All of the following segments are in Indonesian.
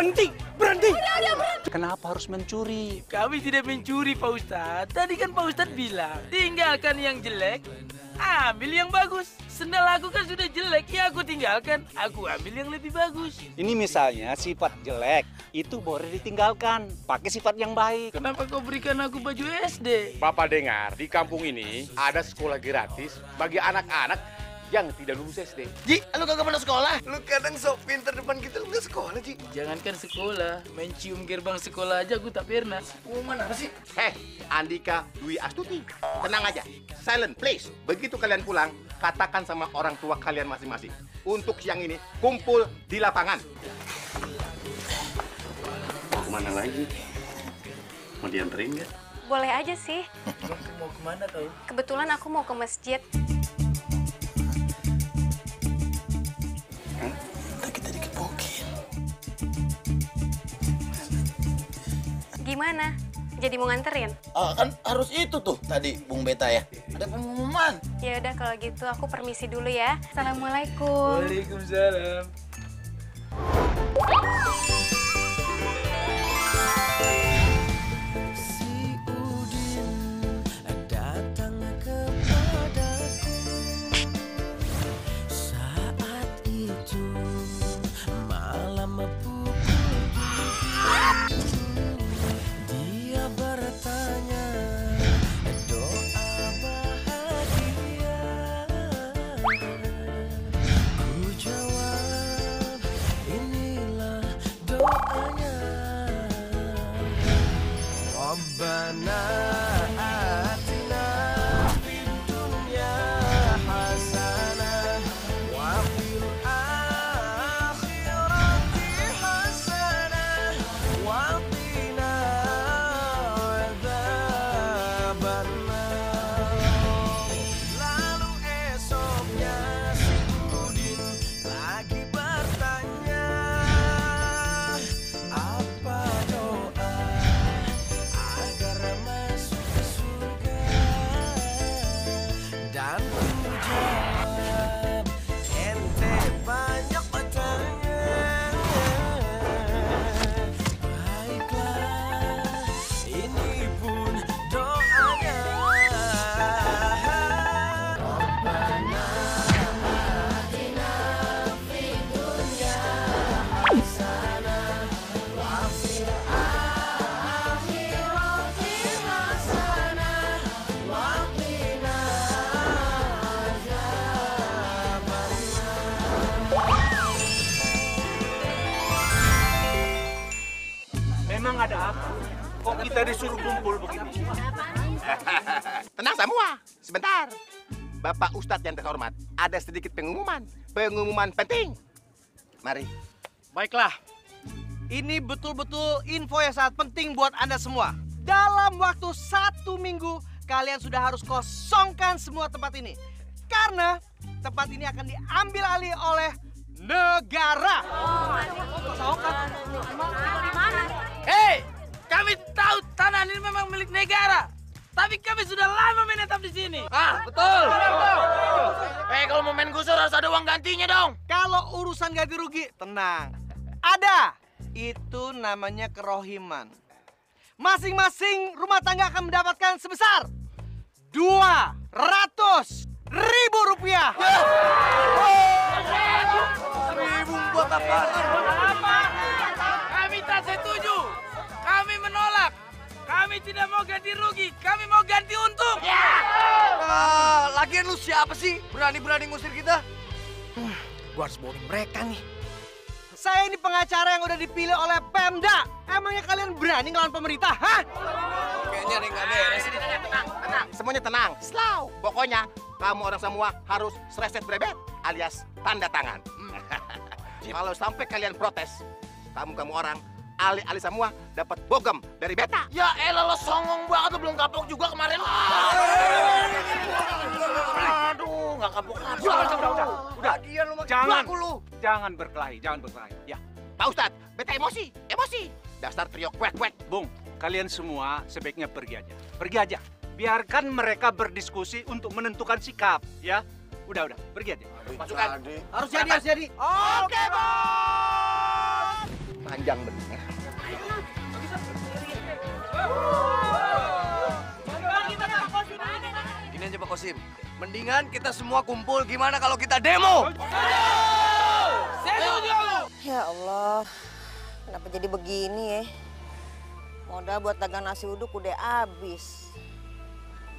Berhenti, berhenti. Kenapa harus mencuri? Kami tidak mencuri, Pak Ustadz. Tadi kan Pak Ustadz bilang, tinggalkan yang jelek, ambil yang bagus. Sendal aku kan sudah jelek, ya aku tinggalkan. Aku ambil yang lebih bagus. Ini misalnya sifat jelek, itu boleh ditinggalkan. Pakai sifat yang baik. Kenapa kau berikan aku baju SD? Bapak dengar, di kampung ini ada sekolah gratis bagi anak-anak yang tidak lulus SD. Ji, lu kagak pernah sekolah? Lu kadang sok pinter depan kita, lu gak sekolah, Ji. Jangankan sekolah, mencium gerbang sekolah aja aku tak pernah. Mana apa sih? Andika Dwi Astuti, tenang aja. Silent, please. Begitu kalian pulang, katakan sama orang tua kalian masing-masing. Untuk siang ini, kumpul di lapangan. Mau kemana lagi? Mau dianterin nggak? Boleh aja sih. Mau kemana kau? Kebetulan aku mau ke masjid. Kita dikepokin. Gimana? Jadi mau nganterin? Kan harus itu tuh tadi, Bung Beta ya. Ada pengumuman. Ya udah kalau gitu aku permisi dulu ya. Assalamualaikum. Waalaikumsalam. Memang ada apa? Kok kita disuruh kumpul begini? Tenang semua, sebentar. Bapak Ustadz yang terhormat, ada sedikit pengumuman. Pengumuman penting. Mari. Baiklah, ini betul-betul info yang sangat penting buat Anda semua. Dalam waktu 1 minggu, kalian sudah harus kosongkan semua tempat ini. Karena tempat ini akan diambil alih oleh negara. Hei, kami tahu tanah ini memang milik negara. Tapi kami sudah lama menetap di sini. Betul. Kalau mau main gusur harus ada uang gantinya dong. Kalau urusan ganti rugi, tenang. Ada. Itu namanya kerohiman. Masing-masing rumah tangga akan mendapatkan sebesar 200.000 rupiah. 1.000 buat apa? Kami tak setuju. Kami menolak. Kami tidak mau ganti rugi. Kami mau ganti untung. Lagian lu siapa sih? Berani-berani ngusir kita? Gua harus bohongin mereka nih. Saya ini pengacara yang udah dipilih oleh Pemda. Emangnya kalian berani ngelawan pemerintah, hah? Kayaknya ada yang nggak beres. Tenang, semuanya tenang. Slow. Pokoknya kamu orang semua harus sreset brebet alias tanda tangan. Kalau sampai kalian protes, kamu orang alih-alih semua dapat bogem dari beta. Ya elah, lo songong banget, lo belum kapok juga kemarin. Aduh, nggak kapok-kapok. Udah. Lagian lu Jangan. baku lu. Jangan berkelahi, jangan berkelahi. Ya, Pak Ustadz, beta emosi. Dasar trio kuek-kuek. Bung, kalian semua sebaiknya pergi aja. Pergi aja. Biarkan mereka berdiskusi untuk menentukan sikap, ya. Udah, pergi aja. Pasukan. Harus jadi. Oke, Bos. panjang bener. Gini aja Pak Kosim, mendingan kita semua kumpul, gimana kalau kita demo? Ya Allah, kenapa jadi begini ya? Modal buat dagang nasi uduk udah habis.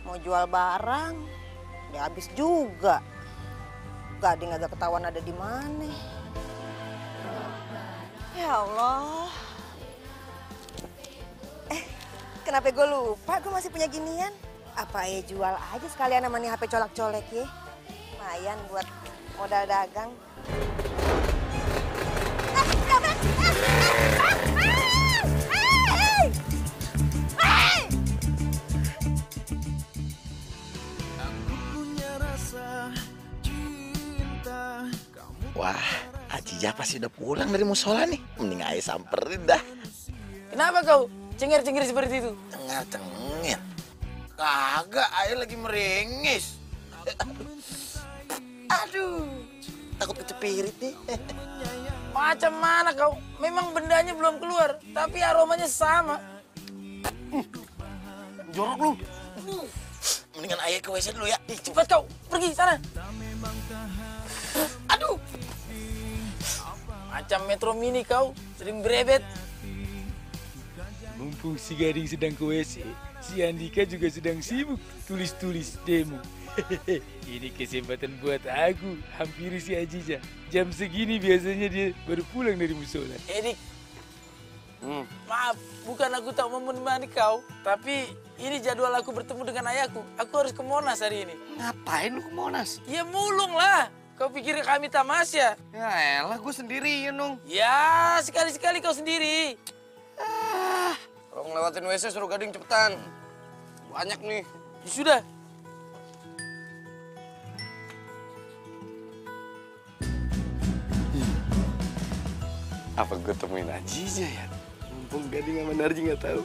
Mau jual barang, udah habis juga. Gading agak ketahuan ada di mana. Ya Allah. Kenapa gue lupa gue masih punya ginian? Apa ya jual aja sekalian sama nih HP colak-colek ya. Lumayan buat modal dagang. Wah, Ajijah pasti udah pulang dari musola nih. Mending ayo samperin dah. Kenapa kau cengir-cengir seperti itu? Cengir. Kagak, ayo lagi merengis. Aduh, takut kecepirit nih. Macam mana kau? Memang bendanya belum keluar, tapi aromanya sama. Jorok lu. Mendingan ayo ke WC dulu ya. Ih, cepat kau, pergi sana. Aduh. Macam Metro Mini kau, sering berebet. Mumpung si Gading sedang ke WC, si Andika juga sedang sibuk tulis-tulis demo. Ini kesempatan buat aku hampiri si Ajijah. Jam segini biasanya dia baru pulang dari musola. Edik, maaf, bukan aku tak mau menemani kau, tapi ini jadwal aku bertemu dengan ayahku. Aku harus ke Monas hari ini. Ngapain lu ke Monas? Ya mulung lah. Kau pikir kami tamasya? Ya elah, gue sendirian dong. Ya, sekali-sekali kau sendiri. Kalau ngelewatin WC suruh Gading cepetan. Banyak nih. Ya sudah. Apa gue temuin Ajijah ya? Mumpung Gading sama Narji nggak tahu.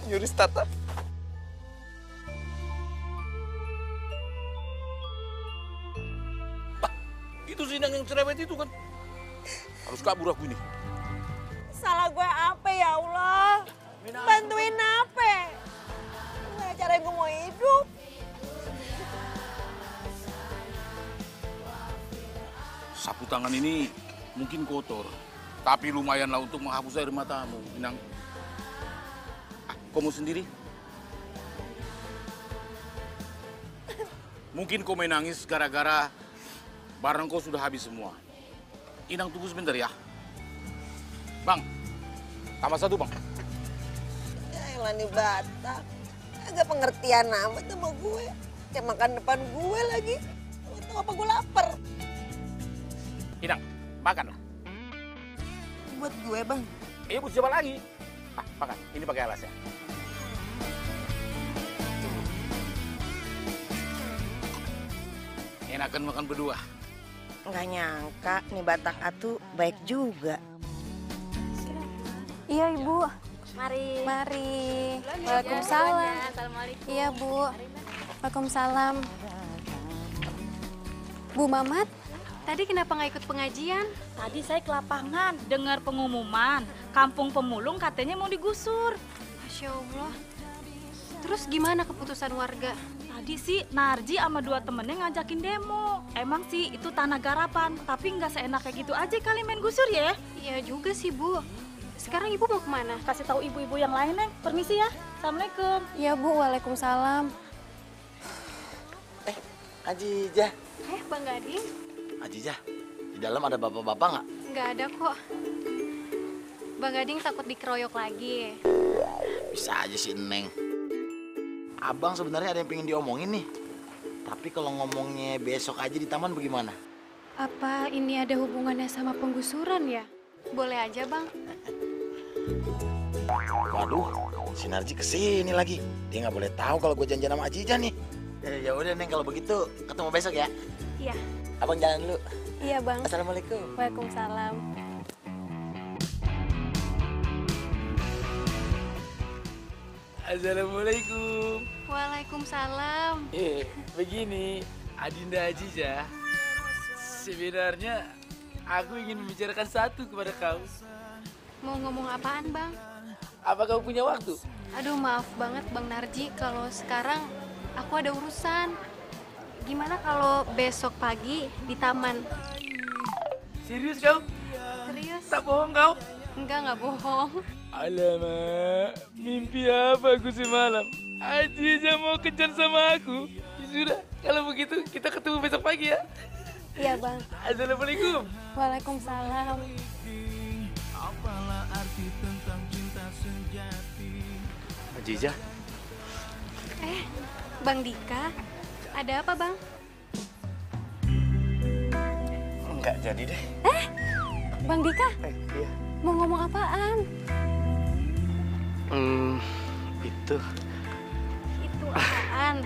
Nyuri startup. Itu Sinang yang cerewet itu kan. Harus kabur aku ini. Salah gue apa ya Allah? Bantuin apa? Gimana cara gue mau hidup? Sapu tangan ini mungkin kotor, tapi lumayanlah untuk menghapus air matamu, Sinang. Kau mau sendiri? Mungkin kau menangis gara-gara barang kau sudah habis semua. Inang tunggu sebentar ya. Bang, tambah satu bang. Yaelah nih Batak. Agak pengertian amat sama gue. Kayak makan depan gue lagi. Gue tau apa gue lapar. Inang, makan lah. Buat gue bang. Buat siapa lagi? Makan. Ini pakai alasnya. Enakan makan berdua. Nggak nyangka nih Batak Atu baik juga. Iya, Ibu. Mari. Mari. Waalaikumsalam. Assalamualaikum. Iya, Bu. Waalaikumsalam. Bu Mamat, tadi kenapa nggak ikut pengajian? Tadi saya ke lapangan dengar pengumuman Kampung Pemulung katanya mau digusur. Masya Allah. Terus gimana keputusan warga? Tadi sih Narji sama 2 temennya ngajakin demo. Emang sih itu tanah garapan, tapi nggak seenak kayak gitu aja kali main gusur ya. Iya juga sih, Bu. Sekarang Ibu mau kemana? Kasih tahu ibu-ibu yang lain, Neng. Permisi ya. Assalamualaikum. Iya, Bu. Waalaikumsalam. Ajijah. Bang Gading? Ajijah, di dalam ada bapak-bapak nggak? Nggak ada kok. Bang Gading takut dikeroyok lagi. Bisa aja sih, Neng. Abang sebenarnya ada yang pengen diomongin nih. Tapi kalau ngomongnya besok aja di taman bagaimana? Apa ini ada hubungannya sama penggusuran ya? Boleh aja, Bang. Waduh, si Narji kesini lagi. Dia nggak boleh tahu kalau gue janjian sama Ajijah nih. Ya udah, Neng, kalau begitu ketemu besok ya. Iya. Abang jalan dulu. Iya, Bang. Assalamualaikum. Waalaikumsalam. Assalamualaikum. Waalaikumsalam. Begini, Adinda Ajijah. Sebenarnya aku ingin membicarakan satu kepada kau. Mau ngomong apaan, Bang? Apa kau punya waktu? Aduh, maaf banget Bang Narji, kalau sekarang aku ada urusan. Gimana kalau besok pagi di taman? Serius kau? Serius? Tak bohong kau? Enggak bohong. Alamak, mimpi apa aku semalam? Aziza mau kencan sama aku. Sudah, kalau begitu kita ketemu besok pagi ya. Iya, Bang. Assalamualaikum. Waalaikumsalam. Aziza, Bang Dika, ada apa, Bang? enggak jadi deh. Bang Dika, Iya. mau ngomong apaan? Itu Itu apaan?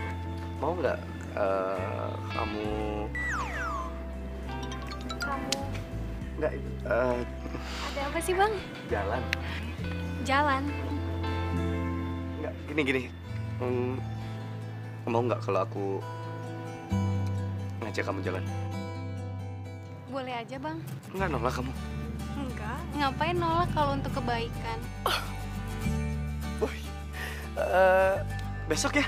mau nggak kamu Kamu nggak ada apa sih, Bang? jalan? Jalan. Nggak, gini. Mau nggak kalau aku ngajak kamu jalan? Boleh aja, Bang. Nggak nolak kamu? Enggak. Ngapain nolak kalau untuk kebaikan? Besok ya,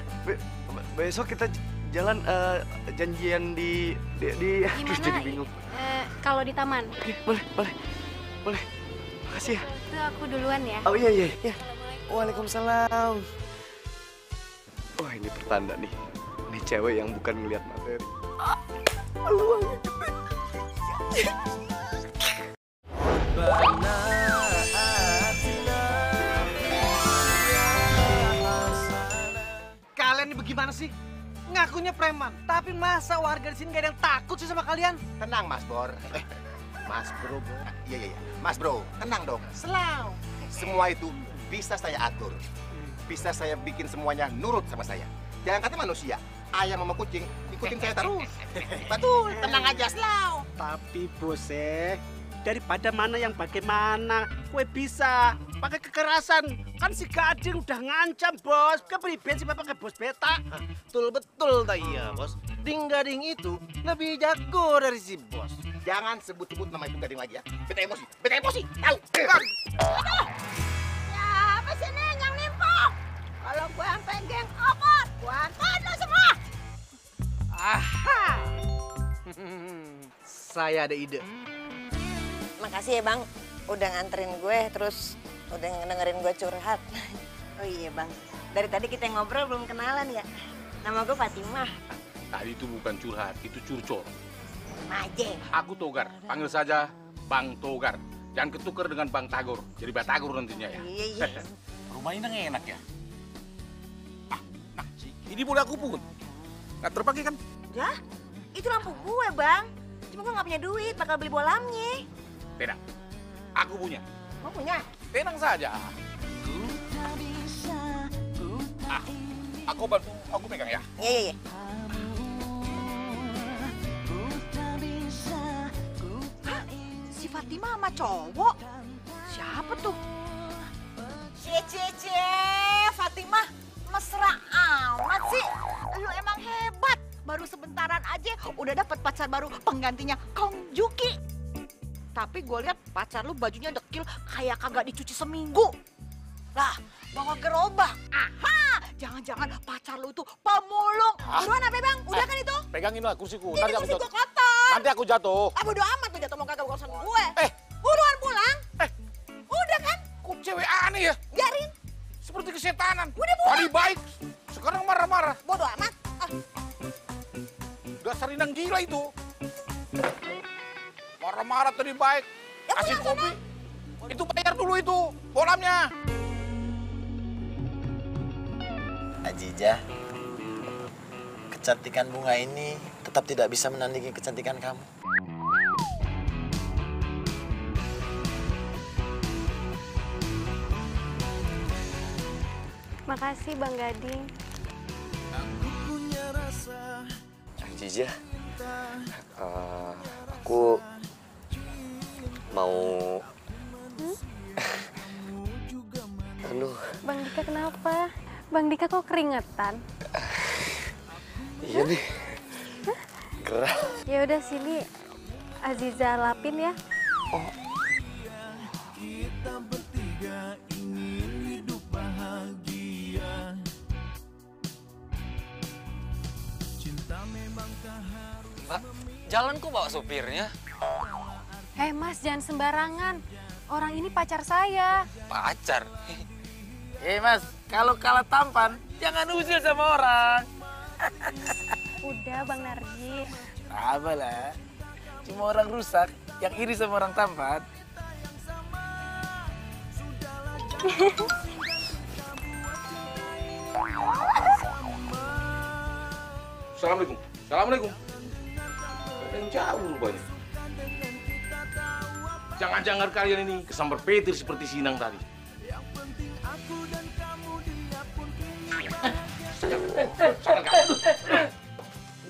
besok kita jalan janjian di Gimana? jadi bingung. Kalau di taman? Oke, boleh. Makasih ya. Itu aku duluan ya. Oh iya. Waalaikumsalam. Wah, ini pertanda nih. Ini cewek yang bukan ngeliat materi. Kalian ini bagaimana sih? Ngakunya preman, tapi masa warga di sini gak ada yang takut sih sama kalian? Tenang, Mas Bor. Mas Bro. Iya. Mas Bro, tenang dong. Selau. Semua itu bisa saya atur. Bisa saya bikin semuanya nurut sama saya. Jangan kata manusia, ayam sama kucing ikutin saya terus. Betul, tenang aja, Selau. Tapi bos daripada mana yang bagaimana, kue bisa pakai kekerasan. Kan si Gading udah ngancam bos, keberi bensin bapak ke bos beta. Betul tak iya, Bos? Ding Gading itu lebih jago dari si Bos. Jangan sebut-sebut nama itu Gading lagi ya. Beta emosi. Tahu? Siapa sih Neng yang nimpuk? Kalau gue sampai geng opot, gue hantarin lo semua. Aha! Saya ada ide. Makasih ya Bang, udah nganterin gue, terus udah dengerin gue curhat. Oh iya Bang, dari tadi kita ngobrol belum kenalan ya. Nama gue Fatimah. Tadi itu bukan curhat, itu curcol. Maje. Aku Togar, panggil saja Bang Togar. Jangan ketukar dengan Bang Tagor, jadi Batagor nantinya ya. Iya. Rumah ini enak ya. Ini boleh aku pungut. Nggak terpakai kan? Ya, itu lampu gue Bang. Cuma gue nggak punya duit, bakal beli bolamnya. Tidak, aku punya. Mau punya? Tenang saja. Aku pegang ya. Iya. Si Fatimah sama cowok? Siapa tuh? Cie, Fatimah mesra amat sih. Lu emang hebat. Baru sebentaran aja udah dapet pacar baru penggantinya Kong Juki. Tapi gue lihat pacar lu bajunya dekil kayak kagak dicuci seminggu. Lah, bawa gerobak. Aha, jangan-jangan pacar lu itu pemulung. Buruan apa Bang? Udah kan itu? Pegangin lah kursiku. Ini kursi gue kotor. Nanti aku jatuh. Ah, bodo amat lu jatuh mau kagak urusan gue. Buruan pulang. Udah kan? Kok cewek aneh ya? Biarin. Seperti kesetanan. Udah pulang. Tadi baik, sekarang marah-marah. Bodo amat. Dasar inang gila itu. Marah-marah tadi baik. Kasih kopi. Itu bayar dulu itu, bolamnya. Aziza, kecantikan bunga ini tetap tidak bisa menandingi kecantikan kamu. Makasih Bang Gading. Aziza, aku mau... Aduh. Bang Dika kenapa? Bang Dika kok keringetan? Iya nih. Gerah. Ya udah sini, Aziza lapin ya. Oh. Mbak, jalan kok bawa supirnya? Mas, jangan sembarangan. Orang ini pacar saya. Pacar? Mas, kalau kalah tampan, jangan usil sama orang. Udah, Bang Narji. Apa lah, cuma orang rusak yang iri sama orang tampan. Assalamualaikum. Assalamualaikum. Ada yang jauh rupanya. Jangan-jangan kalian ini kesambar petir seperti Sinang tadi.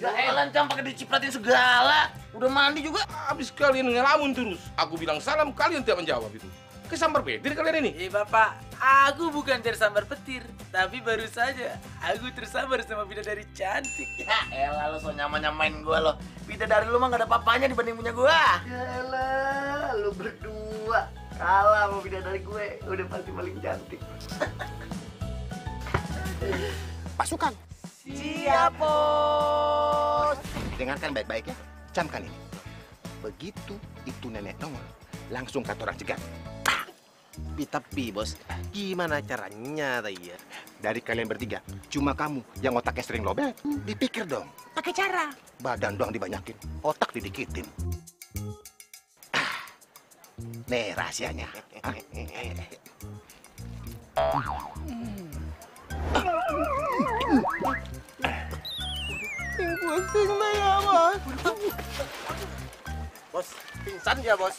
Gak lancang pakai dicipratin segala. Udah mandi juga. Habis kalian ngelamun terus. Aku bilang salam, kalian tidak menjawab itu. Kesambar petir kalian ini. Bapak, aku bukan tersambar petir. Tapi baru saja aku tersambar sama bidadari cantik. Ya elah lo so nyamain gue lo. Bidadari lu mah gak ada papanya dibanding punya gue. Ya elah, lu berdua kalah sama bidadari gue. Udah pasti paling cantik. Pasukan. Siap, Bos. Dengarkan baik-baik ya. Camkan ini. Begitu itu nenek nongol, langsung kata orang cegat. Tapi bos, gimana caranya tadi ya? Dari kalian bertiga, cuma kamu yang otaknya sering lobet. Dipikir dong, pakai cara. Badan doang dibanyakin, otak didikitin. Nih rahasianya. Bos, pingsan dia bos.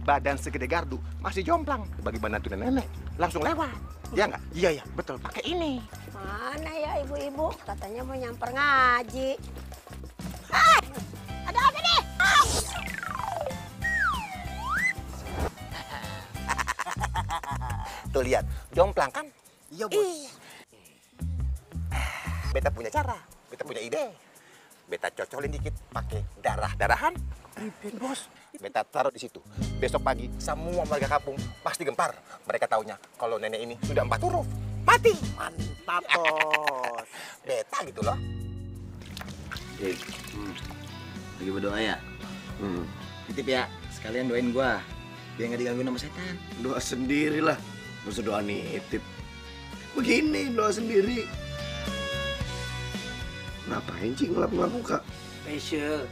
Badan segede gardu, masih jomplang. Bagi bantu nenek, langsung lewat. Ya nggak? Iya, betul. Pakai ini. Mana ya ibu-ibu? Katanya mau nyamper ngaji. Ada apa nih? Tuh lihat, jomplang kan? Iya, Bos. Beta punya cara, beta punya ide. Beta cocolin dikit pakai darah-darahan. Ribet, Bos. Beta taruh di situ. Besok pagi semua warga kampung pasti gempar. Mereka taunya kalau nenek ini sudah 4 huruf. Mati. Mantap, Bos. Beta gitu loh. Lagi berdoa ya? Titip ya, sekalian doain gua. Biar nggak digangguin sama setan. Doa sendirilah. Masa doa nitip. Begini doa sendiri. Ngapain sih ngelap-ngelap muka? Facial.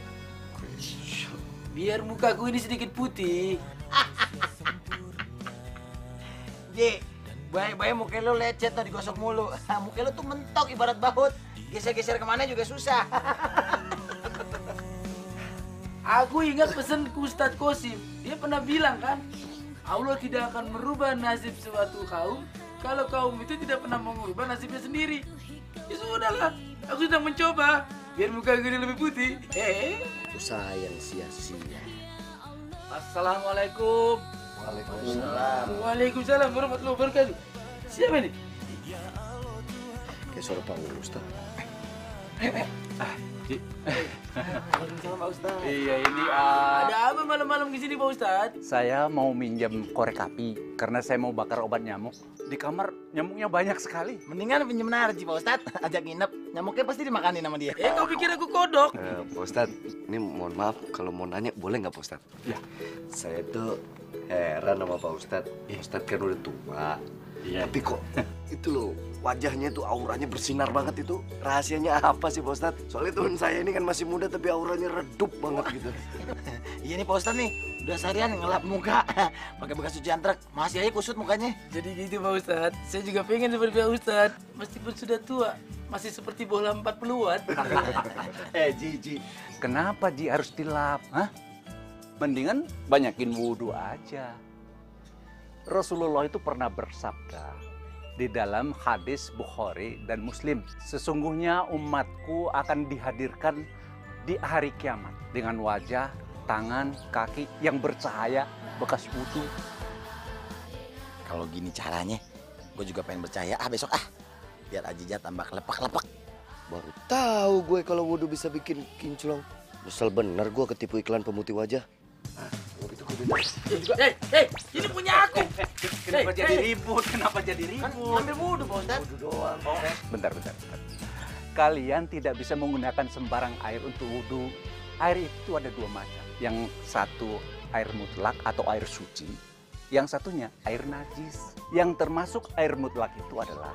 Biar mukaku ini sedikit putih. Ji, baik-baik muka lo lecet tuh digosok mulu. Muka lo tuh mentok ibarat bahut. Geser-geser kemana juga susah. Aku ingat pesan Ustadz Kosim. Dia pernah bilang kan, Allah tidak akan merubah nasib suatu kaum kalau kaum itu tidak pernah mengubah nasibnya sendiri. Ya sudahlah, aku sedang mencoba biar muka gue lebih putih. Usaha yang sia-sia. Assalamualaikum. Waalaikumsalam. Waalaikumsalam warahmatullahi wabarakatuh. Siapa nih? Kayak suara Pak Ustadz. Waalaikumsalam Pak Ustadz. Iya ini ada apa malam-malam di sini Pak Ustadz? Saya mau minjem korek api karena saya mau bakar obat nyamuk. Di kamar nyamuknya banyak sekali. Mendingan pinjem Narji Pak Ustadz. Ajak nginep. Nyamuknya pasti dimakanin sama dia. Kau pikir aku kodok? Pak Ustadz, ini mohon maaf kalau mau nanya boleh nggak Pak Ustadz? Ya. Saya tuh heran sama Pak Ustadz. Pak Ustadz kan udah tua. Iya. Tapi kok itu loh, wajahnya tuh auranya bersinar banget itu. Rahasianya apa sih Pak Ustadz? Soalnya teman saya ini kan masih muda tapi auranya redup banget gitu. Iya nih Pak Ustadz nih, udah seharian ngelap muka. Pakai bekas cucian truk, masih aja kusut mukanya. Jadi gitu Pak Ustadz, saya juga pengen seperti Pak Ustadz. Meskipun sudah tua, masih seperti bola 40-an. Ji. Kenapa Ji harus dilap? Hah? Mendingan banyakin wudhu aja. Rasulullah itu pernah bersabda di dalam hadis Bukhari dan Muslim, sesungguhnya umatku akan dihadirkan di hari kiamat dengan wajah, tangan, kaki yang bercahaya bekas wudhu. Kalau gini caranya, gue juga pengen percaya besok biar Ajija tambah kelepek-kelepek. Baru tahu gue kalau wudhu bisa bikin kinclong. Nyesel bener gue ketipu iklan pemutih wajah. Ini punya aku. Kenapa jadi ribut? Kenapa jadi Kan ribut? ambil wudhu, Pak Ustadz. Wudhu doang. Bentar. Kalian tidak bisa menggunakan sembarang air untuk wudhu. Air itu ada dua macam. Yang satu air mutlak atau air suci. Yang satunya air najis. Yang termasuk air mutlak itu adalah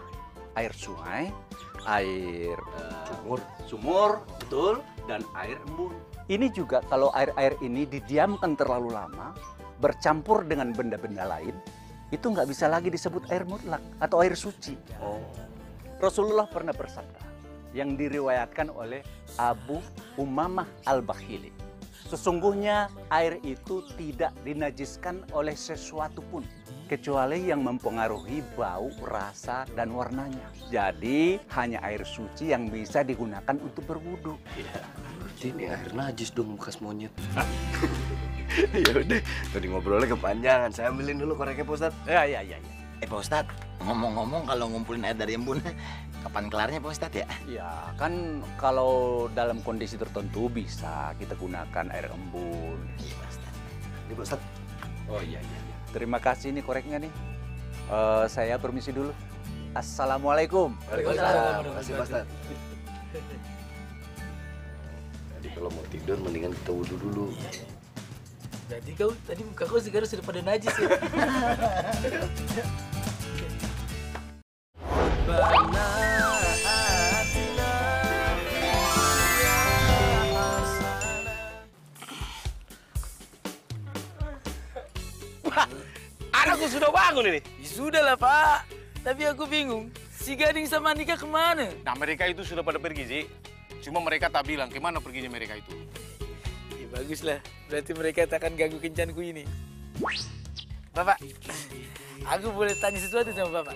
air sungai, air sumur, betul, dan air embun. Ini juga kalau air-air ini didiamkan terlalu lama, bercampur dengan benda-benda lain, itu nggak bisa lagi disebut air mutlak atau air suci. Rasulullah pernah bersabda, yang diriwayatkan oleh Abu Umamah Al-Bakhili. Sesungguhnya air itu tidak dinajiskan oleh sesuatu pun, kecuali yang mempengaruhi bau, rasa, dan warnanya. Jadi hanya air suci yang bisa digunakan untuk berwudu. Ini air najis dong bekas monyet. Ya udah, tadi ngobrolnya kepanjangan. Saya ambilin dulu koreknya, Pak Ustadz. Ya. Pak Ustadz, ngomong-ngomong kalau ngumpulin air dari embun, kapan kelarnya Pak Ustadz ya? Ya, kan kalau dalam kondisi tertentu bisa kita gunakan air embun. Iya, Pak Ustadz. Ini Pak Ustadz. Oh iya. Terima kasih nih koreknya nih. Saya permisi dulu. Assalamualaikum. Waalaikumsalam. Terima kasih, Pak Ustadz. Jadi kalau mau tidur mendingan kita wudhu dulu. Jadi kau tadi muka kau sekarang sudah pada najis ya. Wah, anakku sudah bangun ini. Sudahlah Pak, tapi aku bingung. Si Gading sama Andika kemana? Nah, mereka itu sudah pada pergi, Ji. Cuma mereka tak bilang kemana perginya mereka itu. Ya baguslah, berarti mereka tak akan ganggu kencanku ini. Bapak, aku boleh tanya sesuatu sama Bapak?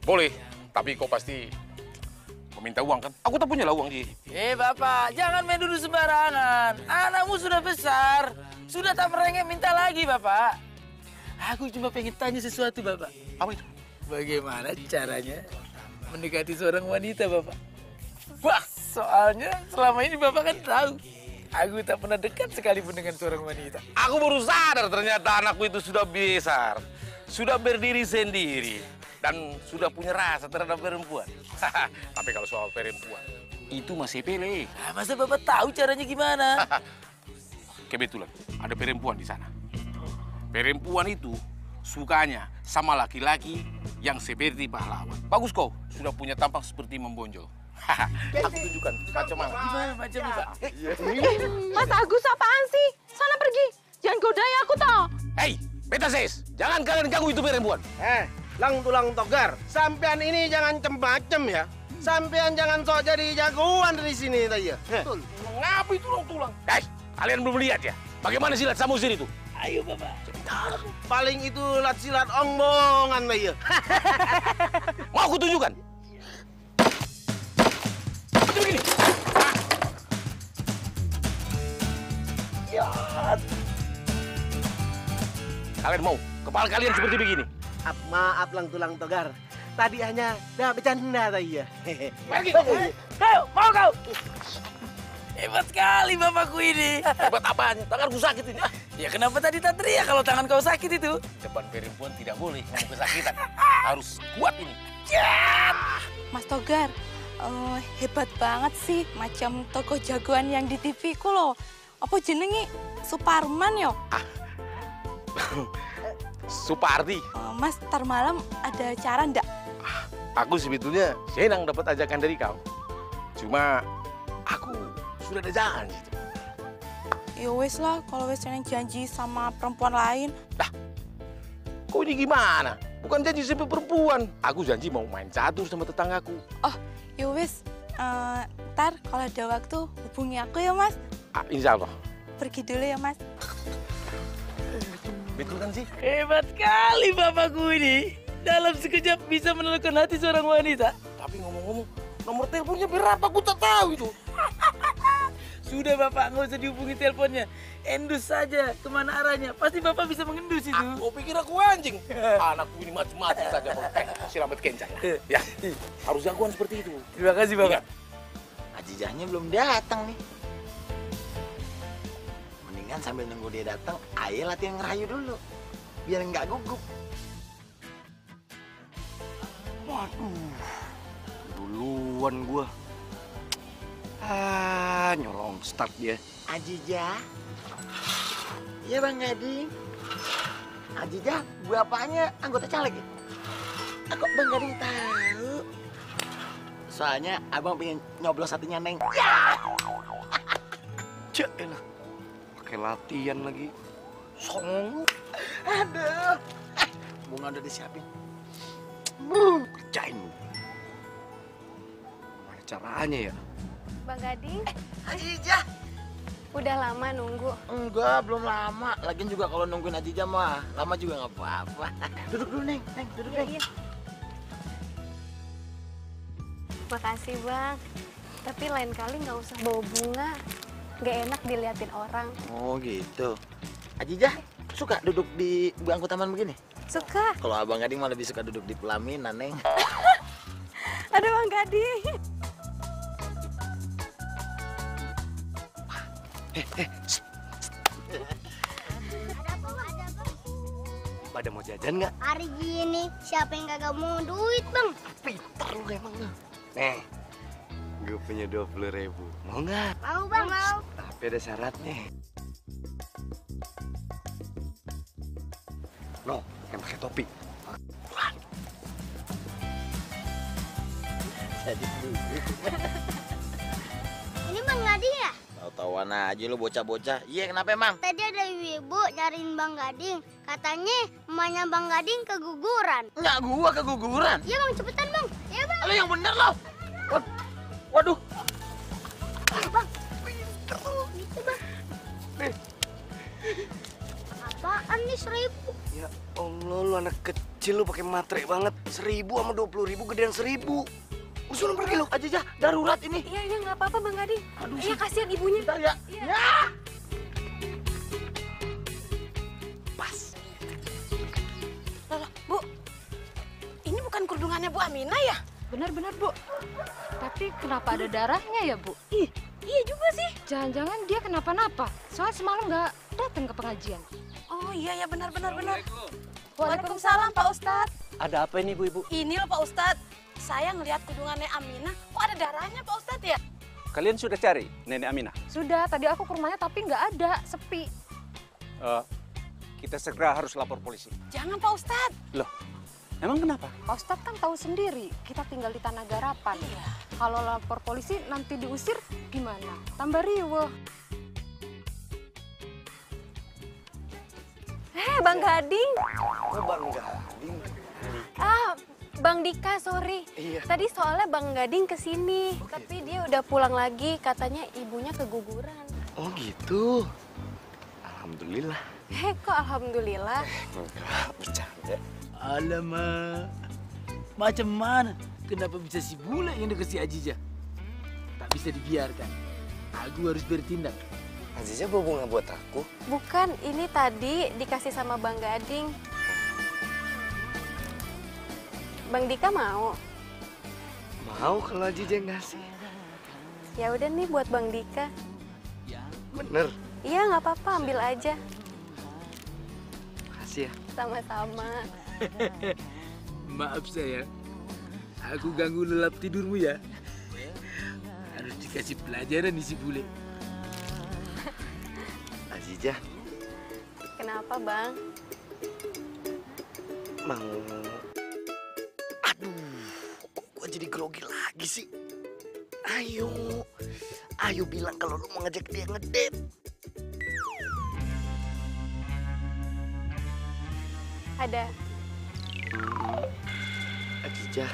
Boleh, tapi kau pasti meminta uang kan? Aku tak punya lah uang, Ji. Bapak, jangan main duduk sembarangan. Anakmu sudah besar, sudah tak merengek minta lagi, Bapak. Aku cuma pengen tanya sesuatu, Bapak. Apa itu? Bagaimana caranya mendekati seorang wanita, Bapak? Wah, soalnya selama ini Bapak kan tahu, aku tak pernah dekat sekalipun dengan seorang wanita. Aku baru sadar ternyata anakku itu sudah besar, sudah berdiri sendiri, dan sudah punya rasa terhadap perempuan. Tapi kalau soal perempuan, itu masih sepele. Masa Bapak tahu caranya gimana? Kebetulan ada perempuan di sana. Perempuan itu sukanya sama laki-laki yang seperti pahlawan. Bagus kau, sudah punya tampang seperti membonjol. Aku tunjukkan macam mana. Gimana macamnya, Pak? Mas Agus apaan sih? Sana pergi. Jangan godai aku toh. Hei, Petases, jangan kalian ganggu itu perempuan. Lang tulang togar. Sampean ini jangan cem-macem ya. Sampean jangan sok jadi jagoan dari sini tadi ya. Betul. Ngapa itu tulang? Guys, kalian belum lihat ya? Bagaimana silat Samosir itu? Ayo, Bapak. Paling itu silat omongan tadi ya. Mau aku tunjukkan? Begini. Kalian mau kepala kalian seperti begini? Maaf lang tulang togar. Tadi hanya bercanda tadi ya. Pergi. Ayo, mau kau? Hebat sekali bapakku ini. Hebat apaan? Tanganku sakit ini. Ya kenapa tadi tak teriak kalau tangan kau sakit itu? Depan perempuan tidak boleh ngomong kesakitan. Harus kuat ini. Mas Togar, hebat banget sih. Macam tokoh jagoan yang di TV ku loh. Apa jenenge? Suparman yo? Supardi. Mas, ntar malam ada acara ndak? Aku sebetulnya senang dapat ajakan dari kau. Cuma aku sudah ada jangan gitu. Ya wes lah, kalau wes yang janji sama perempuan lain. Kau ini gimana? Bukan janji sama perempuan. Aku janji mau main catur sama tetanggaku. Oh, ya wes. Ntar kalau ada waktu hubungi aku ya Mas. Insya Allah. Pergi dulu ya Mas. Betul kan sih? Hebat sekali bapakku ini. Dalam sekejap bisa menelukan hati seorang wanita. Tapi ngomong-ngomong, nomor teleponnya berapa? Aku tak tahu itu. Sudah Bapak, nggak usah dihubungi teleponnya. Endus saja kemana arahnya. Pasti Bapak bisa mengendus itu. Kau pikir aku anjing? Anakku ini macam-macam saja. Selamat kencang. Ya, harus jagoan seperti itu. Terima kasih Bapak. Ajijahnya belum datang nih. Mendingan Mendingan sambil nunggu dia datang, ayo latihan ngerayu dulu. Biar nggak gugup. Waduh, duluan gua. Nyolong start dia. Ajija. Iya Bang Gading. Ajija, bapaknya anggota caleg ya? Aku Bang Gading tahu. Soalnya abang pengen nyoblos hatinya Neng. Ya! Cek elah. Pakai latihan lagi. Songong. Aduh. Bunga udah disiapin. Kerjain. Gimana caranya ya? Bang Gading, Ajija. udah lama nunggu. Enggak, belum lama. Lagian juga kalau nungguin Ajija mah, lama juga nggak apa-apa. Duduk dulu, Neng. Neng, duduk, Neng. Iya. Makasih Bang. Tapi lain kali nggak usah bawa bunga. Nggak enak diliatin orang. Oh gitu. Ajija, suka duduk di bangku taman begini? Suka. Kalau Abang Gading mah lebih suka duduk di pelaminan, Neng. Aduh Bang Gading. Pada mau jajan nggak? Hari gini siapa yang kagak mau duit, Bang? Pintar lu emang lu. Nih, gue punya 20.000. Mau nggak? Mau, Bang. Mau. Tapi ada syaratnya. No, yang pakai topi. Jadi Ini Bang Gading ya? tahu-tahuan aja lu bocah-bocah. Iya, kenapa emang? Tadi ada ibu nyariin Bang Gading. Katanya emaknya Bang Gading keguguran. Nggak, gua keguguran. Iya Bang, cepetan Bang. Iya Bang. Lu yang bener lo. Waduh. Bang. Gitu Bang. Apaan nih 1.000? Ya Allah, lu anak kecil lu pakai matre banget. 1.000 sama 20.000 gedean 1.000. Usul pergi lu, Ajija, darurat ini. Iya, nggak apa-apa Bang Gading. Aduh, Iya, kasihan ibunya. Bentar ya. Iya. Ya. Pas. Loh, Bu. Ini bukan kerudungannya Bu Aminah ya? Benar-benar, Bu. Tapi kenapa ada darahnya ya, Bu? Iya juga sih. Jangan-jangan dia kenapa-napa. Soalnya semalam nggak datang ke pengajian. Oh iya ya benar. Waalaikumsalam Pak Ustadz. Ada apa ini Bu-ibu? Ini loh Pak Ustadz. Saya ngelihat kerudungannya Aminah, kok ada darahnya Pak Ustadz ya? Kalian sudah cari Nenek Aminah? Sudah, tadi aku ke rumahnya tapi nggak ada, sepi. Kita segera harus lapor polisi. Jangan Pak Ustadz. Loh, emang kenapa? Pak Ustadz kan tahu sendiri, kita tinggal di Tanah Garapan. Iya. Kalau lapor polisi nanti diusir gimana? Tambah riweuh. Bang Gading. Oh, Bang Gading. Bang Dika, sorry. Iya. Tadi soalnya Bang Gading kesini, tapi dia udah pulang lagi. Katanya ibunya keguguran. Oh gitu. Alhamdulillah. Kok alhamdulillah? Enggak, bercanda. Alamak, macam mana? Kenapa bisa si bule yang dekat si Ajija? Tak bisa dibiarkan. Aku harus bertindak. Ajija bawa bunga buat aku? Bukan, ini tadi dikasih sama Bang Gading. Bang Dika mau? Mau kalau Ajija ngasih. Ya udah nih buat Bang Dika. Bener. Iya, nggak apa-apa, ambil aja. Makasih ya. Sama-sama. Maaf saya, aku ganggu lelap tidurmu ya. Harus dikasih pelajaran nih si bule. Ajija, Kenapa, Bang? mau... Aduh, kok gua jadi grogi lagi sih? Ayo bilang kalau lu mau ngajak dia ngedate. Ada. Ajija.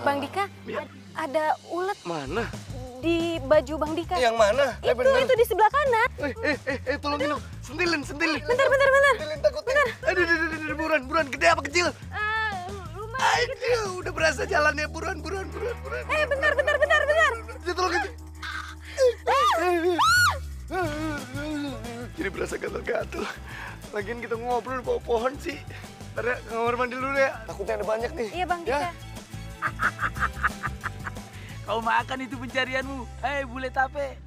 Bang Dika, Ya. ada ulet Mana? di baju Bang Dika. Yang mana? Itu di sebelah kanan. Tolongin dong. Sentilin. Bentar. Sentilin takutnya. Aduh, buruan. Gede apa kecil? Lumayan. Aduh, udah berasa jalannya. Buruan. Bentar. Tolongin. Jadi berasa gatal-gatal. Lagian kita ngobrol di bawah pohon sih. Ntar ya, ke kamar mandi dulu ya. Takutnya ada banyak nih. Iya, Bang Dika. Kau makan itu pencarianmu. Hei bule tape.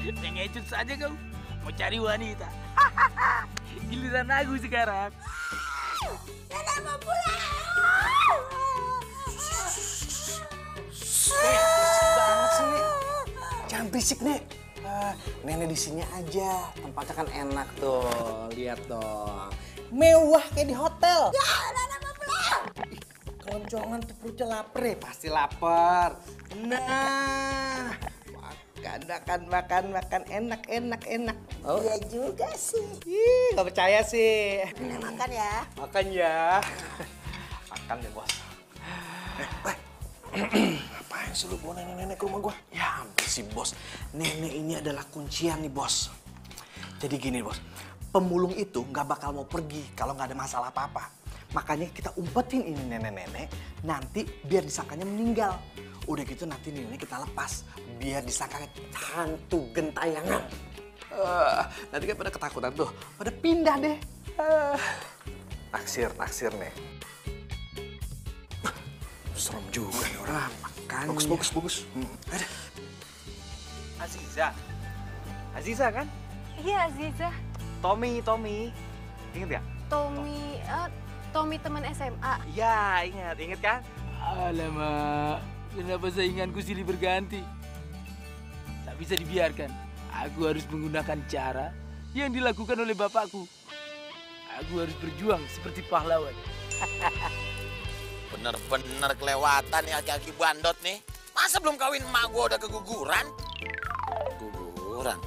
Pengecut saja kau. mau cari wanita. Giliran aku sekarang. Nenek mau pulang. Berisik banget sih, Nek. Jangan berisik, Nek. Nenek di sini aja. Tempatnya kan enak tuh. Lihat dong. Mewah kayak di hotel. Ya, Nenek mau pulang. Keloncongan tuh perutnya lapar ya. Pasti lapar. Nah, makan enak. Oh. Iya juga sih. Ih, nggak percaya sih. Nenek makan ya. Makan ya. Makan deh, Bos. Ngapain sih lu bawa nenek-nenek ke rumah gua? Ya ampun sih, Bos. Nenek ini adalah kuncian nih, Bos. Jadi gini, Bos. Pemulung itu nggak bakal mau pergi kalau nggak ada masalah apa-apa. Makanya kita umpetin ini nenek-nenek, nanti biar disangkanya meninggal. Udah gitu nanti nenek kita lepas, biar disangkanya hantu gentayangan. Nanti kan pada ketakutan tuh, pada pindah deh. Naksir nih. Serem juga nih orang. Makan. Bagus. Ada. Aziza kan? Iya, Aziza. Tommy. Ingat gak? Tommy teman SMA. Iya, ingat kan? Alamak, kenapa sainganku silih berganti? Tak bisa dibiarkan. Aku harus menggunakan cara yang dilakukan oleh bapakku. Aku harus berjuang seperti pahlawan. Bener-bener kelewatan nih aki-aki bandot nih. Masa belum kawin emak gua udah keguguran? Guguran?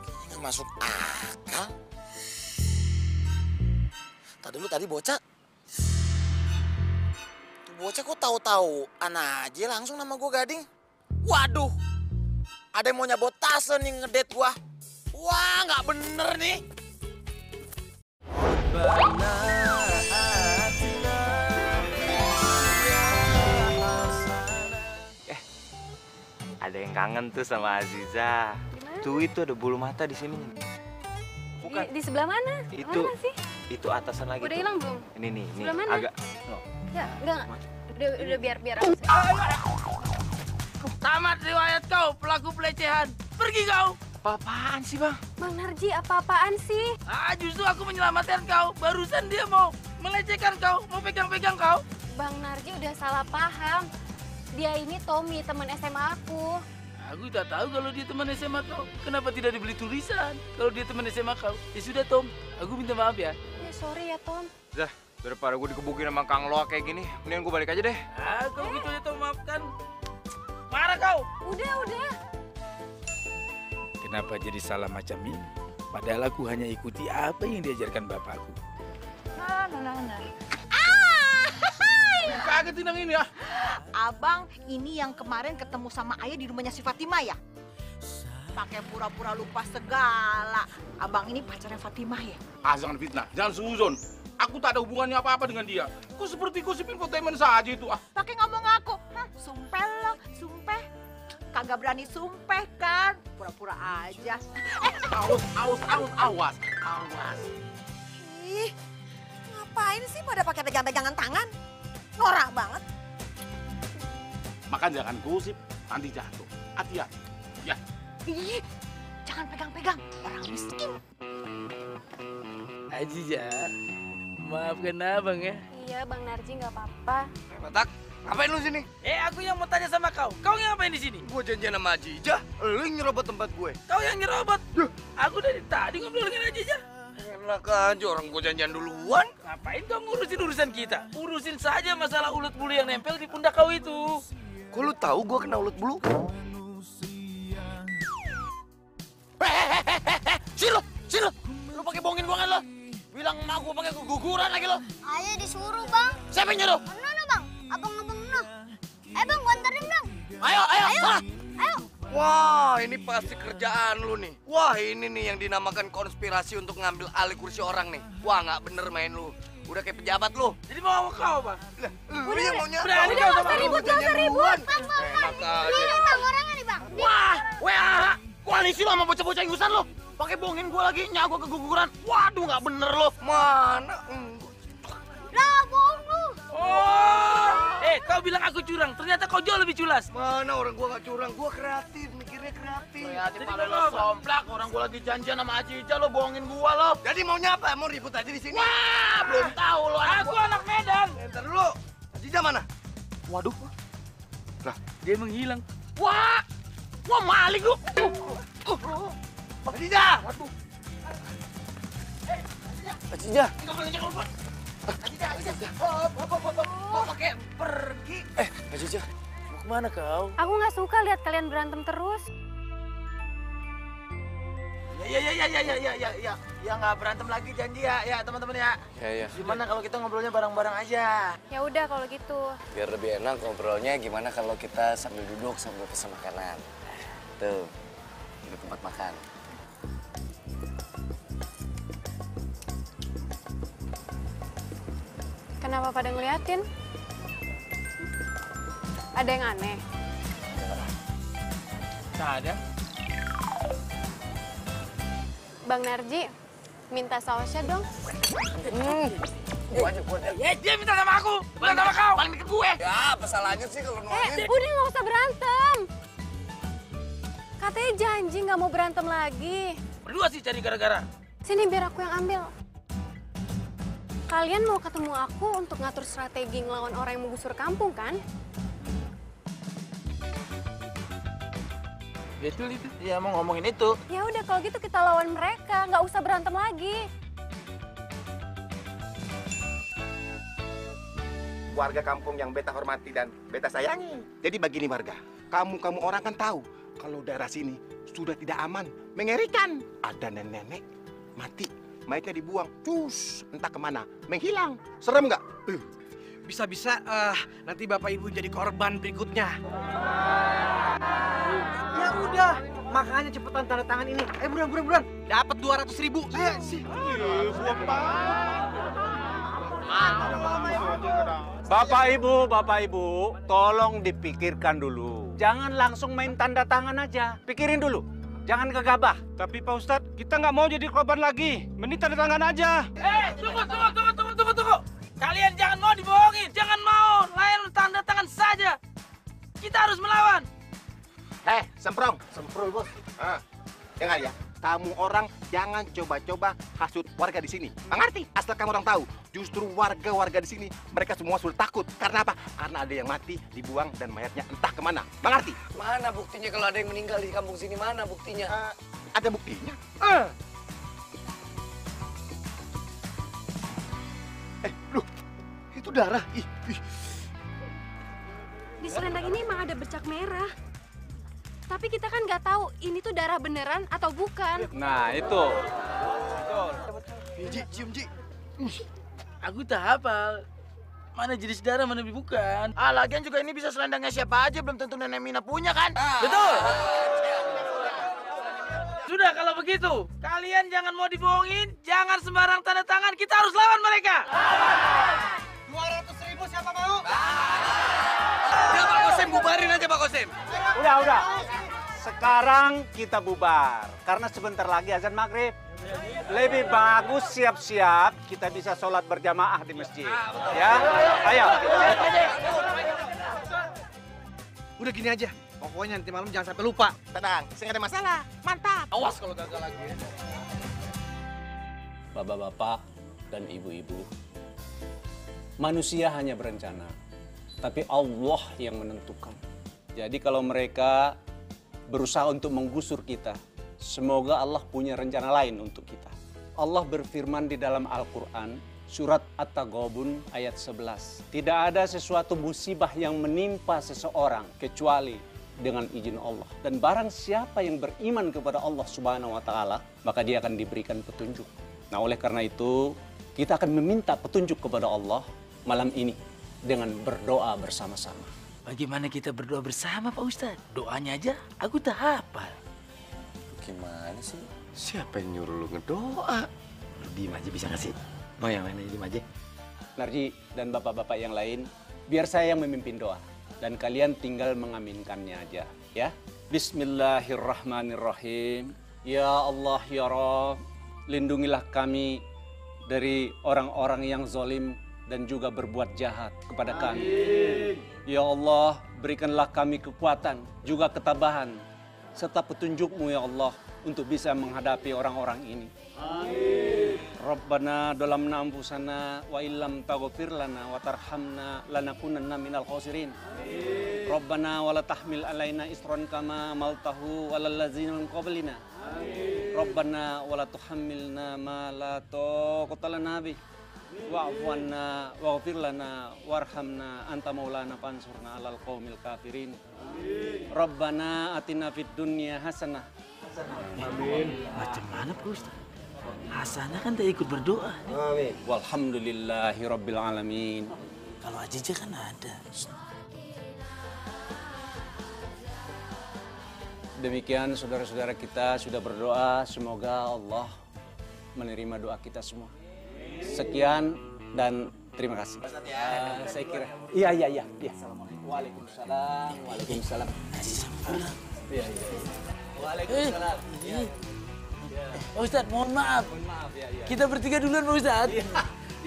Kayaknya nggak masuk akal. Tadi bocah. Tuh bocah kok tahu-tahuan aja langsung nama gua Gading. Waduh, ada yang mau nyabot tase nih ngedate gua. Wah, nggak bener nih. Ada yang kangen tuh sama Aziza. Tuh itu ada bulu mata di sini. Bukan. Di sebelah mana? Itu. Mana sih? Itu atasan lagi. Udah tuh. hilang belum? Ini Sebelah mana? agak. Ya, enggak. Udah biar aku. Tamat riwayat kau, pelaku pelecehan. Pergi kau. Apa-apaan sih, Bang? Bang Narji, apa-apaan sih? Justru aku menyelamatkan kau. Barusan dia mau melecehkan kau, mau pegang-pegang kau. Bang Narji udah salah paham. Dia ini Tommy, teman SMA aku. Aku tak tahu kalau dia teman SMA kau. Kenapa tidak dibeli tulisan? Kalau dia teman SMA kau. Ya sudah, Tom. Aku minta maaf ya. Ya sorry ya, Tom. Dah, daripada gue dikebukin sama Kang Loa kayak gini, mendingan gue balik aja deh. Kau gitu aja, Tom. Maafkan. Marah kau. Udah. Kenapa jadi salah macam ini? Padahal aku hanya ikuti apa yang diajarkan bapakku. Kaget tinang ini ya. Abang ini yang kemarin ketemu sama ayah di rumahnya si Fatimah ya? Pakai pura-pura lupa segala. Abang ini pacarnya Fatimah ya? Jangan fitnah, jangan suzon. Aku tak ada hubungannya apa-apa dengan dia. Kok seperti gosip infotainment saja itu Pakai ngomong aku. Sumpah lo, sumpah. Kagak berani sumpah kan? Pura-pura aja. Awas. Ih, ngapain sih pada pakai pegang-pegangan tangan? Norak banget. Makan jangan gosip, nanti jatuh. Hati-hati. Ya. Ih, jangan pegang-pegang. Orang miskin. Aziza, maafkan abang ya. Iya, Bang Narji nggak apa-apa. Batak, ngapain lu sini? Aku yang mau tanya sama kau. Kau yang ngapain di sini? Gue janjian sama Aziza, lu yang nyerobot tempat gue. Kau yang nyerobot? Aku dari tadi ngobrol dengan Aziza. Enak aja orang gue janjian duluan. Ngapain kau ngurusin urusan kita? Urusin saja masalah ulet bulu yang nempel di pundak kau itu. Kok lu tahu gue kena ulet bulu? Silo, lu pakai bohongin gua kan lo? Bilang emak gua pakai keguguran lagi lo. Ayah disuruh, Bang. Siapa yang nyuruh? Mana, Bang? Abang-abang noh. Bang, gua anterin, Bang. Ayo. Ayo. Wah, ini pasti kerjaan lu nih. Wah, ini nih yang dinamakan konspirasi untuk ngambil alih kursi orang nih. Wah, nggak bener main lu. Udah kayak pejabat lu. Jadi mau kau, Bang? Lu yang maunya. Berani kau sama aku. Gak usah ribut. Bang. Enak aja. Ini, Bang, orangnya nih, Bang. Wah, koalisi lo sama bocah-bocah ingusan lo. Pakai bohongin gua lagi, nyawa gua keguguran. Waduh, nggak bener lo. Mana? Lah, bohong lu. Oh, Kau bilang aku curang, ternyata kau jauh lebih culas. Mana orang gua nggak curang, gua kreatif, mikirnya kreatif. Kreatif malah lo somplak, orang gua lagi janjian sama Haji Ija, lo bohongin gua lo. Jadi maunya apa? Mau ribut aja di sini? Wah, belum tahu lo. Aku anak Medan. Ntar dulu, Haji Ija mana? Waduh, lah dia menghilang. Wah, maling lu. Haji Ija. Haji Ija. Kok pakai pergi? Haji Ija, mau kemana kau? Aku nggak suka lihat kalian berantem terus. Ya nggak berantem lagi janji ya teman-teman ya. Ya. Gimana kalau kita ngobrolnya bareng-bareng aja? Ya udah kalau gitu. Biar lebih enak ngobrolnya, gimana kalau kita sambil duduk sambil pesan makanan? Tuh, di tempat makan. Kenapa pada ngeliatin? Ada yang aneh? Nggak ada. Bang Narji, minta sausnya dong. Gua aja. Dia minta sama aku, bukan sama kau. Paling deket gue. Ya, apa salahnya sih kalau nolongin? Udah nggak usah berantem. Katanya janji nggak mau berantem lagi. Berdua sih cari gara-gara. Sini biar aku yang ambil. Kalian mau ketemu aku untuk ngatur strategi ngelawan orang yang menggusur kampung, kan? Betul itu. Iya, mau ngomongin itu. Ya udah kalau gitu kita lawan mereka, nggak usah berantem lagi. Warga kampung yang beta hormati dan beta sayangi. Jadi begini warga, kamu orang kan tahu kalau daerah sini sudah tidak aman, mengerikan. Ada nenek-nenek mati, mayatnya dibuang, cus, entah kemana, menghilang. Serem nggak? Bisa-bisa nanti Bapak Ibu jadi korban berikutnya. Ya udah, makanya cepetan tanda tangan ini. Buruan. Dapat 200.000. Ayo sih. Bapak Ibu, tolong dipikirkan dulu. Jangan langsung main tanda tangan aja. Pikirin dulu. Jangan gegabah. Tapi Pak Ustadz, kita nggak mau jadi korban lagi. Mending tanda tangan aja. Tunggu. Kalian jangan mau dibohongin. Jangan mau. Lain tanda tangan saja. Kita harus melawan. Semprong, bos. Dengar ya, kamu orang jangan coba-coba hasut warga di sini. Mengerti? Asal kamu orang tahu, justru warga-warga di sini mereka semua sudah takut. Karena apa? Karena ada yang mati, dibuang dan mayatnya entah kemana. Mengerti? Mana buktinya kalau ada yang meninggal di kampung sini? Mana buktinya? Ada buktinya. Loh, itu darah. Di selendang ini emang ada bercak merah. Tapi kita kan nggak tahu ini tuh darah beneran atau bukan. Nah, itu. Cium, Ji. Aku tak hafal. Mana jenis darah, mana bukan. Lagian juga ini bisa selendangnya siapa aja, belum tentu Nenek Mina punya kan? Betul. Sudah kalau begitu, kalian jangan mau dibohongin, jangan sembarang tanda tangan, kita harus lawan mereka. 200.000 siapa mau? Ya Pak Kosim, bubarin aja Pak Kosim. Udah. Sekarang kita bubar. Karena sebentar lagi azan maghrib. Lebih bagus siap-siap kita bisa sholat berjamaah di masjid. Ya, ayo. Udah gini aja. Pokoknya nanti malam jangan sampai lupa. Tenang, nggak ada masalah. Mantap. Awas kalau gagal lagi. Bapak-bapak dan ibu-ibu, manusia hanya berencana, tapi Allah yang menentukan. Jadi kalau mereka berusaha untuk menggusur kita, semoga Allah punya rencana lain untuk kita. Allah berfirman di dalam Al-Quran, surat At-Taghabun ayat 11. Tidak ada sesuatu musibah yang menimpa seseorang kecuali dengan izin Allah. Dan barang siapa yang beriman kepada Allah Subhanahu wa Ta'ala, maka dia akan diberikan petunjuk. Nah, oleh karena itu, kita akan meminta petunjuk kepada Allah malam ini dengan berdoa bersama-sama. Bagaimana kita berdoa bersama Pak Ustadz? Doanya aja aku tak hafal. Gimana sih? Siapa yang nyuruh lu ngedoa? Lu diem aja bisa nggak sih? Mau yang lain aja diem aja. Narji dan bapak-bapak yang lain, biar saya yang memimpin doa. Dan kalian tinggal mengaminkannya aja, ya. Bismillahirrahmanirrahim. Ya Allah, ya Rabb, lindungilah kami dari orang-orang yang zalim dan juga berbuat jahat kepada kami. Ya Allah, berikanlah kami kekuatan, juga ketabahan, serta petunjuk-Mu ya Allah untuk bisa menghadapi orang-orang ini. Rabbana dolamna anfusana wa illam taghfir lana wa tarhamna lanakunanna minal khosirin. Rabbana wala tahmil alaina isran kama maltahu walal ladzina min qablina. Rabbana wala tuhammilna ma la taqata lana bih. Wa'fu anna waghfir lana warhamna anta maulana fansurna 'alal qaumil kafirin. Rabbana atina fid dunya hasanah. Amin. Macam mana Pak Ustaz? Hasanah kan tak ikut berdoa. Amin. Walhamdulillahi rabbil alamin. Kalau Ajija kan ada. Demikian saudara-saudara kita sudah berdoa, semoga Allah menerima doa kita semua. Sekian dan terima kasih. Saya kira. Iya. Waalaikumsalam. Waalaikumsalam. Iya. Waalaikumsalam. Pak Ustadz, mohon maaf. Ya. Kita bertiga duluan Pak Ustadz.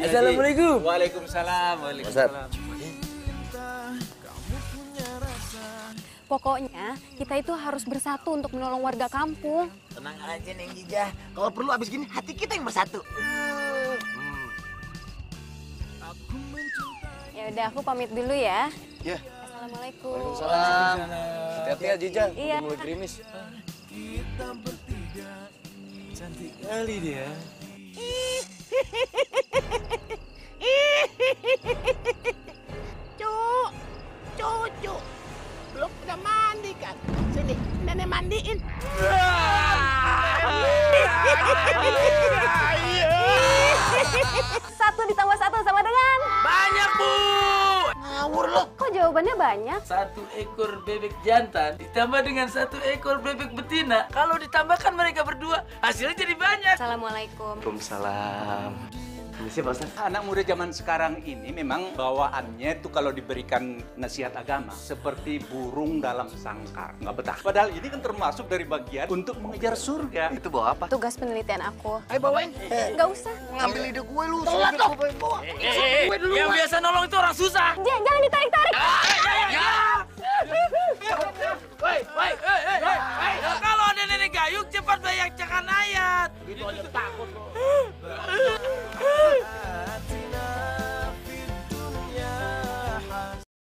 Assalamualaikum. Waalaikumsalam. Waalaikumsalam. Pokoknya kita itu harus bersatu untuk menolong warga kampung. Tenang aja Neng Jija. Kalau perlu abis gini hati kita yang bersatu. Ya udah, aku pamit dulu ya. Ya. Assalamualaikum. Waalaikumsalam. Hati-hati ya Jija, Iya. udah mulai gerimis. Kita bertiga cantik kali dia. Cucu, belum pernah mandi kan? Sini, nenek mandiin. Satu ditambah satu sama dengan? Banyak, Bu. Ngawur loh. Kok jawabannya banyak? 1 ekor bebek jantan ditambah dengan 1 ekor bebek betina. Kalau ditambahkan mereka berdua, hasilnya jadi banyak. Assalamualaikum. Waalaikumsalam. Permisi Pak Ustaz. Anak muda zaman sekarang ini memang bawaannya itu kalau diberikan nasihat agama seperti burung dalam sangkar, nggak betah. Padahal ini kan termasuk dari bagian untuk mengejar surga. Itu bawa apa? Tugas penelitian aku. Ayo bawain. Nggak usah. Ngambil ide gue lu. Telat dong. Yang biasa nolong itu orang susah. Jangan ditarik-tarik. Woi.